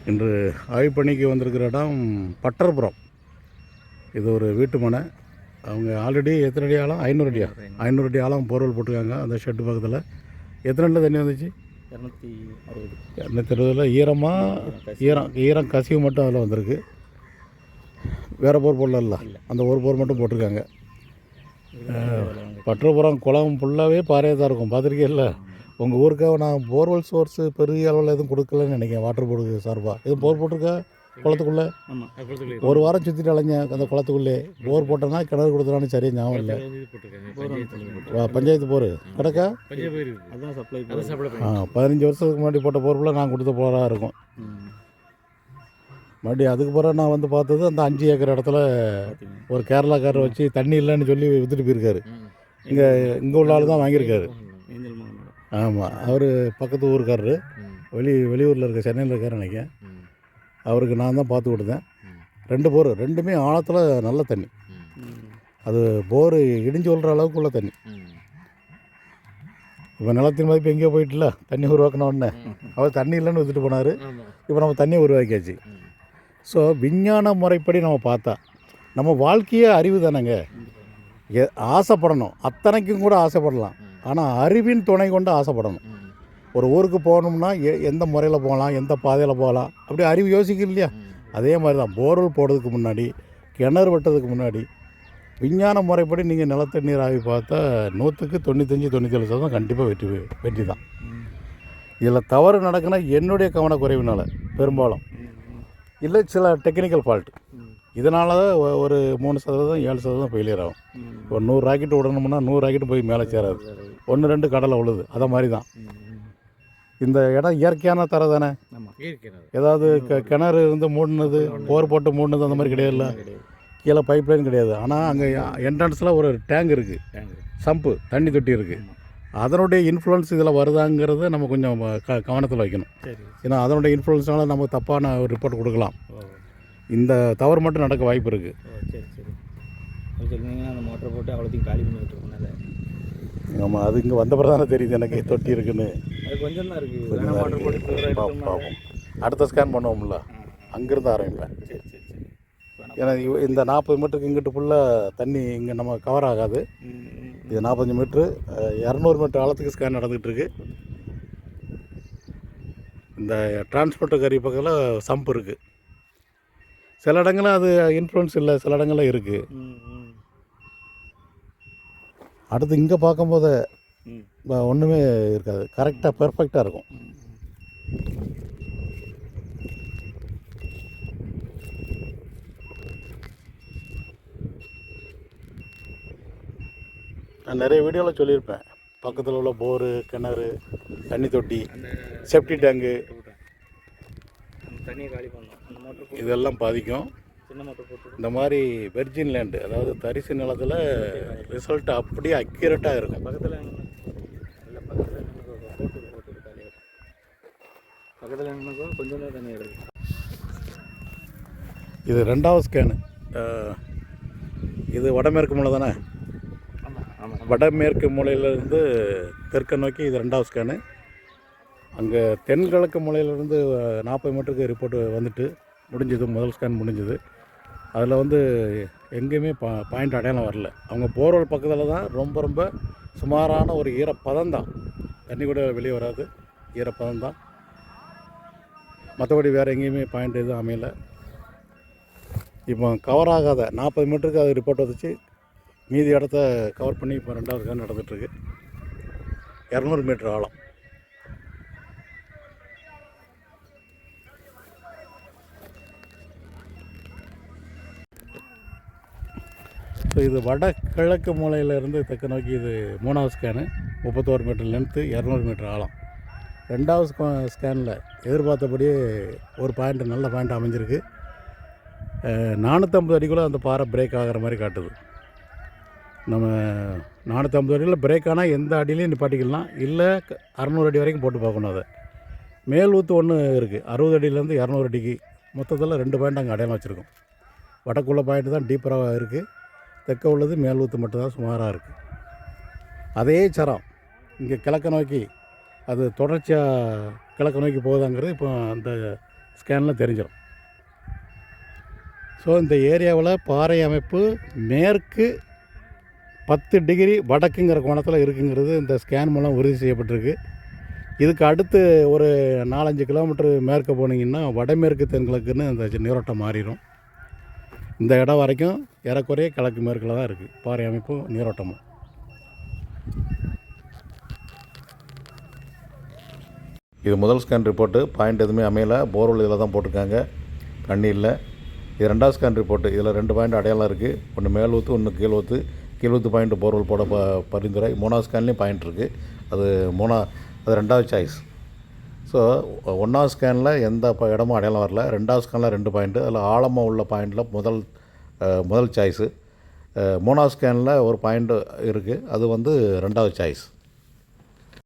இன்று ஆய்வுப்பணிக்கு வந்திருக்கிற இடம் பட்டர்புரம். இது ஒரு வீட்டு மனை. அவங்க ஆல்ரெடி எத்தனை அடி ஆழம்? 500 அடியா? 500 அடி ஆழம் போர்வெல் போட்டிருக்காங்க அந்த ஷெட்டு பக்கத்தில். எத்தனை அடியில் தண்ணி வந்துச்சு? 260. ஈரம் கசிவு மட்டும் அதில் வந்திருக்கு. வேறு போர் போடல, அந்த ஒரு போர் மட்டும் போட்டிருக்காங்க. பட்டர்புரம் குளம் ஃபுல்லாகவே பாறையாக தான் இருக்கும். பார்த்துருக்கே. உங்கள் ஊருக்காக நான் போர்வெல் சோர்ஸு பெரிய அளவில் எதுவும் கொடுக்கலன்னு நினைக்கிறேன். வாட்டர் போர்டு சார்பாக எதுவும் போர் போட்டிருக்கா குளத்துக்குள்ளே? ஒரு வாரம் சுற்றிட்டு அலைஞ்சேன் அந்த குளத்துக்குள்ளே. போர் போட்டேன்னா கிணறு கொடுத்துறான்னு சரியாக ஞாபகம் இல்லை. பஞ்சாயத்து போர் கிடக்கா? 15 வருஷத்துக்கு முன்னாடி போட்ட போர்க்குள்ளே நான் கொடுத்த போராக இருக்கும். மறுபடியும் அதுக்கு பிறகு நான் வந்து பார்த்தது அந்த 5 ஏக்கர் இடத்துல ஒரு கேரளாக்காரர் வச்சு தண்ணி இல்லைன்னு சொல்லி விற்றுட்டு போயிருக்காரு. இங்கே உள்ள ஆள் தான் வாங்கியிருக்காரு. ஆமாம், அவர் பக்கத்து ஊருக்காரரு. வெளியூரில் இருக்க, சென்னையில் இருக்காரு நினைக்கிறேன். அவருக்கு நான் தான் பார்த்து கொடுத்தேன். 2 போர், ரெண்டுமே ஆழத்தில் நல்ல தண்ணி. அது போர் இடிஞ்சு விழுற அளவுக்கு உள்ள தண்ணி. இப்போ நிலத்தின் மதிப்பு எங்கேயோ போயிட்டுல, தண்ணி உருவாக்கின உடனே அவர் தண்ணி இல்லைன்னு விற்றுட்டு போனார். இப்போ நம்ம தண்ணியை உருவாக்கியாச்சு. ஸோ விஞ்ஞான முறைப்படி நம்ம பார்த்தா நம்ம வாழ்க்கையே அறிவு தானேங்க. ஆசைப்படணும், அத்தனைக்கும் கூட ஆசைப்படலாம். ஆனால் அறிவின் துணை கொண்டு ஆசைப்படணும். ஒரு ஊருக்கு போகணும்னா எந்த முறையில் போகலாம், எந்த பாதையில் போகலாம், அப்படி அறிவு யோசிக்கல இல்லையா? அதே மாதிரி தான் போர்வெல் போடுறதுக்கு முன்னாடி, கிணறு வெட்டதுக்கு முன்னாடி விஞ்ஞான முறைப்படி நீங்கள் நிலத்தண்ணீர் ஆகி பார்த்தா 100க்கு 95-97% கண்டிப்பாக வெற்றி தான். இதில் தவறு நடக்குன்னா என்னுடைய கவனக்குறைவினால் பெரும்பாலும், இல்லை சில டெக்னிக்கல் ஃபால்ட்டு. இதனால தான் ஒரு 3%, 7% ஃபெயிலியர் ஆகும். ஒரு 100 ராக்கெட் விடணும்னா 100 ராக்கெட் போய் மேலே சேராது. 1-2 கடலை உழுது. அதை மாதிரி தான் இந்த இடம் இயற்கையான தர தானே. ஏதாவது கிணறு இருந்து மூடினது, போர் போட்டு மூடினது அந்த மாதிரி கிடையாதுல்ல. கீழே பைப் லைன் கிடையாது. ஆனால் அங்கே என்ட்ரன்ஸில் ஒரு டேங்க் இருக்குது, சம்பு தண்ணி தொட்டி இருக்குது. அதனுடைய இன்ஃப்ளூயன்ஸ் இதில் வருதாங்கிறத நம்ம கொஞ்சம் கவனத்தில் வைக்கணும். ஏன்னா அதனுடைய இன்ஃப்ளூயன்ஸ்னால நம்ம தப்பான ஒரு ரிப்போர்ட் கொடுக்கலாம். இந்த தவறு மட்டும் நடக்க வாய்ப்பு இருக்குது. அந்த மோட்டரை போட்டு அவ்வளோத்தையும் காலி பண்ணி விட்டுருக்கோம். ஆமாம், அது இங்கே வந்த பிறகு தானே தெரியுது எனக்கு தொட்டி இருக்குன்னு. அது கொஞ்சம் தான் இருக்குது. பார்ப்போம், அடுத்த ஸ்கேன் பண்ணுவோம்ல, அங்கேருந்து ஆரம்பிப்பேன். ஏன்னா இந்த 40 மீட்டருக்கு இங்கிட்டு ஃபுல்லாக தண்ணி இங்கே நம்ம கவர் ஆகாது. இது 45 மீட்ரு, 200 மீட்டர் ஆழத்துக்கு ஸ்கேன் நடந்துகிட்ருக்கு. இந்த டிரான்ஸ்போர்ட்டர் கறி பக்கத்தில் சம்பு இருக்குது. சில இடங்களில் அது இன்ஃப்ளூயன்ஸ் இல்லை, சில இடங்களில் இருக்குது. அடுத்து இங்கே பார்க்கும்போது ஒன்றுமே இருக்காது, கரெக்டாக பெர்ஃபெக்டாக இருக்கும். நான் நிறைய வீடியோவில் சொல்லியிருப்பேன், பக்கத்தில் உள்ள போரு, கிணறு, தண்ணி தொட்டி, சேஃப்டி டேங்கு இதெல்லாம் பாதிக்கும். இந்த மாதிரி வெர்ஜின் லேண்டு, அதாவது தரிசு நிலத்தில் ரிசல்ட் அப்படியே அக்யூரேட்டாக இருக்கும். கொஞ்சம் தான் தண்ணி எடுக்கும். இது 2வது ஸ்கேனு. இது வடமேற்கு மூலை தானே. வடமேற்கு மூலையிலேருந்து தெற்க நோக்கி இது 2வது ஸ்கேனு. அங்கே தென்கிழக்கு மூலையிலேருந்து 40 மீட்டருக்கு ரிப்போர்ட் வந்துட்டு முடிஞ்சது. முதல் ஸ்கேன் முடிஞ்சது. அதில் வந்து எங்கேயுமே பாயிண்ட் அடையாளம் வரல. அவங்க போர்வெல் பக்கத்தில் தான் ரொம்ப சுமாரான ஒரு ஈரப்பதம் தான், தண்ணி கூட வெளியே வராது, ஈரப்பதம் தான். மற்றபடி வேறு எங்கேயுமே பாயிண்ட் எதுவும் அமையலை. இப்போ கவர் ஆகாத 40 மீட்டருக்கு அது ரிப்போர்ட் வந்துச்சு. மீதி இடத்த கவர் பண்ணி இப்போ 2வது ஸ்கேன் நடந்துகிட்ருக்கு. 200 மீட்டர் ஆழம். ஸோ இது வடகிழக்கு மூலையிலேருந்து தெற்கு நோக்கி இது 3வது ஸ்கேனு. 31 மீட்டர் லென்த்து, 200 மீட்டர் ஆழம். 2வது ஸ்கேனில் எதிர்பார்த்தபடியே ஒரு பாயிண்ட், நல்ல பாயிண்ட் அமைஞ்சிருக்கு. 450 அடிக்குள்ளே அந்த பாறை பிரேக் ஆகிற மாதிரி காட்டுது. நம்ம 450 அடியில் பிரேக் ஆனால் எந்த அடியிலையும் நிப்பாட்டிக்கலாம், இல்லை 600 அடி வரைக்கும் போட்டு பார்க்கணும். அதை மேல் ஊற்று ஒன்று இருக்குது, 60 அடியிலேருந்து 200 அடிக்கு. மொத்தத்தில் 2 பாயிண்ட் அங்கே அடையாளம் வச்சுருக்கோம். வடக்குள்ள பாயிண்ட் தான் டீப்பராக இருக்குது, தெற்க உள்ளது மேல் ஊற்று மட்டும்தான் சுமாராக இருக்குது. அதே சரம் இங்கே கிழக்க நோக்கி அது தொடர்ச்சியாக கிழக்கு நோக்கி போகுதாங்கிறது இப்போ அந்த ஸ்கேனில் தெரிஞ்சிடும். ஸோ இந்த ஏரியாவில் பாறை அமைப்பு மேற்கு 10 டிகிரி வடக்குங்கிற கோணத்தில் இருக்குங்கிறது இந்த ஸ்கேன் மூலம் உறுதி செய்யப்பட்டிருக்கு. இதுக்கு அடுத்து ஒரு 4-5 கிலோமீட்டர் மேற்க போனீங்கன்னா வடமேற்கு தென்கிழக்குன்னு அந்த நீரோட்டம் மாறிடும். இந்த இடம் வரைக்கும் ஏறக்குறைய கிழக்கு மேற்கில் தான் இருக்குது பாறை அமைப்பும் நீரோட்டமும். இது முதல் ஸ்கேன் ரிப்போர்ட்டு. பாயிண்ட் எதுவுமே அமையலை. போர்வெல் இதில் தான் போட்டிருக்காங்க, தண்ணி இல்லை. இது ரெண்டாவது ஸ்கேன் ரிப்போர்ட்டு. இதில் 2 பாயிண்ட் அடையாளம் இருக்குது. ஒன்று மேல் ஊற்று, ஒன்று கீழ் ஊற்று. கீழ் ஊற்று பாயிண்ட் போர்வெல் போட பரிந்துரை. 3வது ஸ்கேன்லேயும் பாயிண்ட் இருக்குது. அது அது 2வது சாய்ஸ். ஸோ 1வது ஸ்கேனில் எந்த இடமும் அடையாளம் வரல. 2வது ஸ்கேனில் 2 பாயிண்ட்டு. அதில் ஆழமாக உள்ள பாயிண்டில் முதல் சாய்ஸு. 3வது ஸ்கேனில் ஒரு பாயிண்ட் இருக்குது, அது 2வது சாய்ஸ்.